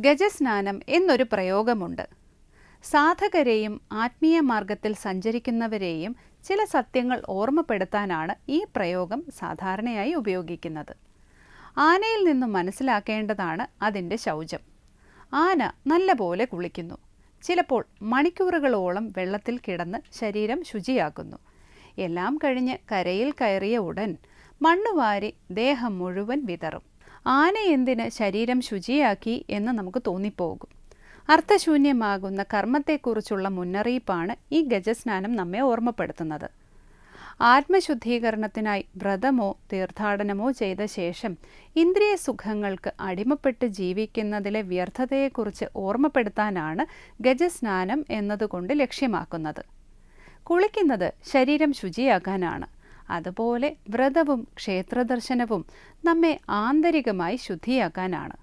ഗജസ്നാനം എന്നൊരു പ്രയോഗമുണ്ട്. സാധകരെയും ആത്മീയ മാർഗത്തിൽ സഞ്ചരിക്കുന്നവരെയും ചില സത്യങ്ങൾ ഓർമ്മപ്പെടുത്താനാണ് ഈ പ്രയോഗം സാധാരണയായി ഉപയോഗിക്കുന്നത്. ആനയിൽ നിന്നും മനസ്സിലാക്കേണ്ടതാണ് അതിൻ്റെ ശൗചം. ആന നല്ലപോലെ കുളിക്കുന്നു. ചിലപ്പോൾ മണിക്കൂറുകളോളം വെള്ളത്തിൽ കിടന്ന് ശരീരം ശുചിയാക്കുന്നു. എല്ലാം കഴിഞ്ഞ് കരയിൽ കയറിയ ഉടൻ മണ്ണുവാരി ദേഹം മുഴുവൻ വിതറും. ആന എന്തിന് ശരീരം ശുചിയാക്കി എന്ന് നമുക്ക് തോന്നിപ്പോകും. അർത്ഥശൂന്യമാകുന്ന കർമ്മത്തെക്കുറിച്ചുള്ള മുന്നറിയിപ്പാണ് ഈ ഗജസ്നാനം നമ്മെ ഓർമ്മപ്പെടുത്തുന്നത്. ആത്മശുദ്ധീകരണത്തിനായി വ്രതമോ തീർത്ഥാടനമോ ചെയ്ത ശേഷം ഇന്ദ്രിയ സുഖങ്ങൾക്ക് അടിമപ്പെട്ട് ജീവിക്കുന്നതിലെ വ്യർത്ഥതയെക്കുറിച്ച് ഓർമ്മപ്പെടുത്താനാണ് ഗജസ്നാനം എന്നതുകൊണ്ട് ലക്ഷ്യമാക്കുന്നത്. കുളിക്കുന്നത് ശരീരം ശുചിയാക്കാനാണ്. അതുപോലെ വ്രതവും ക്ഷേത്രദർശനവും നമ്മെ ആന്തരികമായി ശുദ്ധിയാക്കാനാണ്.